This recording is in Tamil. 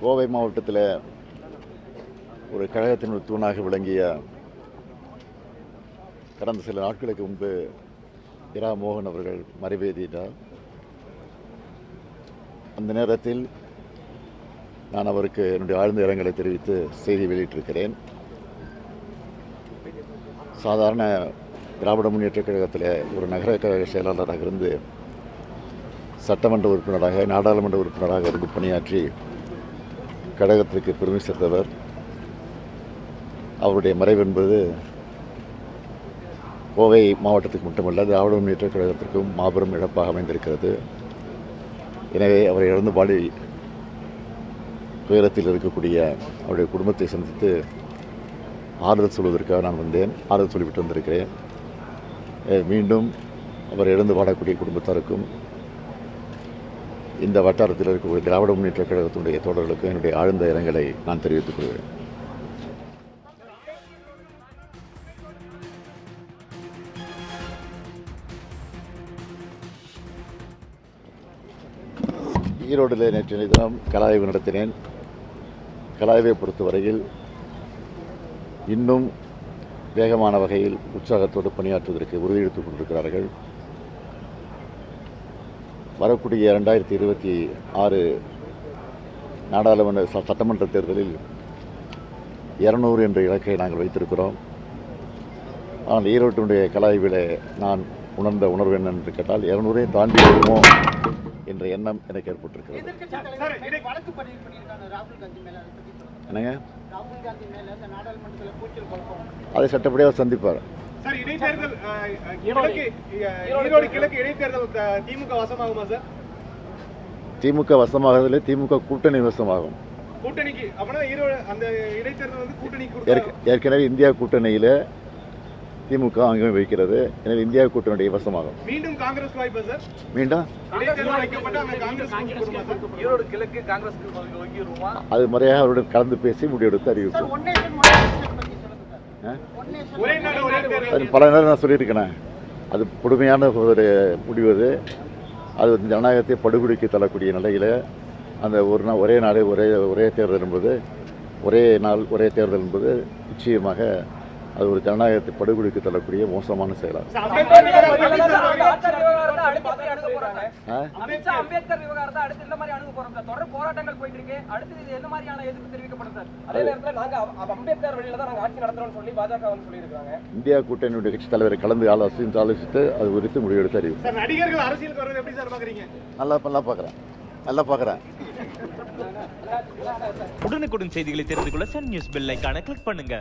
கோவை மாவட்டத்தில் ஒரு கழகத்தின் ஒரு தூணாக விளங்கிய கடந்த சில நாட்களுக்கு முன்பு இரா மோகன் அவர்கள் மறைவேதிட்டார். அந்த நேரத்தில் நான் அவருக்கு என்னுடைய ஆழ்ந்த இரங்கலை தெரிவித்து செய்தி வெளியிட்டிருக்கிறேன். சாதாரண திராவிட முன்னேற்றக் கழகத்தில் ஒரு நகர கழக செயலாளராக இருந்து சட்டமன்ற உறுப்பினராக நாடாளுமன்ற உறுப்பினராக இருந்து பணியாற்றி கழகத்திற்கு பெருமை சேர்த்தவர். அவருடைய மறைவு என்பது கோவை மாவட்டத்துக்கு மட்டுமல்ல, திராவிட முன்னேற்றக் கழகத்திற்கும் மாபெரும் இழப்பாக அமைந்திருக்கிறது. எனவே அவரை இழந்து பாடி துயரத்தில் இருக்கக்கூடிய அவருடைய குடும்பத்தை சந்தித்து ஆறுதல் சொல்வதற்காக நான் வந்தேன். ஆறுதல் சொல்லிவிட்டு வந்திருக்கிறேன். மீண்டும் அவர் இழந்து பாடக்கூடிய குடும்பத்தாருக்கும் இந்த வட்டாரத்தில் இருக்கக்கூடிய திராவிட முன்னேற்றக் கழகத்தினுடைய தோழர்களுக்கும் என்னுடைய ஆழ்ந்த இரங்கலை நான் தெரிவித்துக் கொள்கிறேன். ஈரோடில் நேற்றைய தினம் கலாய்வு நடத்தினேன். கலாய்வை பொறுத்தவரையில் இன்னும் வேகமான வகையில் உற்சாகத்தோடு பணியாற்றுவதற்கு உறுதியெடுத்துக் கொண்டிருக்கிறார்கள். வரக்கூடிய 2026 நாடாளுமன்ற சட்டமன்ற தேர்தலில் 200 என்ற இலக்கை நாங்கள் வைத்திருக்கிறோம். ஆனால் ஈரோட்டினுடைய கலாய்வில் நான் உணர்ந்த உணர்வு என்ன என்று கேட்டால் 200 தாண்டி வருமோ என்ற எண்ணம் எனக்கு ஏற்பட்டிருக்கிறது. என்னங்க, அதை சட்டப்படியாக சந்திப்பார். திமுக வசமாகதில்லை, திமுக கூட்டணி வசமாகும். ஏற்கனவே இந்தியா கூட்டணியில் திமுக அங்கேயும் வைக்கிறது. எனவே இந்தியா கூட்டணியுடைய வசமாகும். மீண்டும் காங்கிரஸ் வாய்ப்பு சார்? மீண்டும் அது முறையாக அவருடன் கலந்து பேசி முடிவெடுத்து அறிவிப்போம். பல நேரம் நான் சொல்லியிருக்கேன், அது கொடுமையான ஒரு முடிவு. அது ஜனநாயகத்தை படுகொலைக்கு தள்ளக்கூடிய நிலையில் அந்த ஒரே நாள் ஒரே தேர்தல் என்பது ஒரே தேர்தல் என்பது நிச்சயமாக அது ஒரு ஜனநாயகத்தை படுகொலைக்கு தள்ளக்கூடிய மோசமான செயலாகும். இந்தியா கூட்டணியுடைய கட்சி தலைவரை கலந்து ஆலோசித்து அது குறித்து முடிவெடுத்து அறிவிக்கும். நல்லா பார்க்குறேன். உடனுக்குடன் செய்திகளை தெரிந்து கொள்ள சன் நியூஸ் பெல் ஐகானை கிளிக் பண்ணுங்க.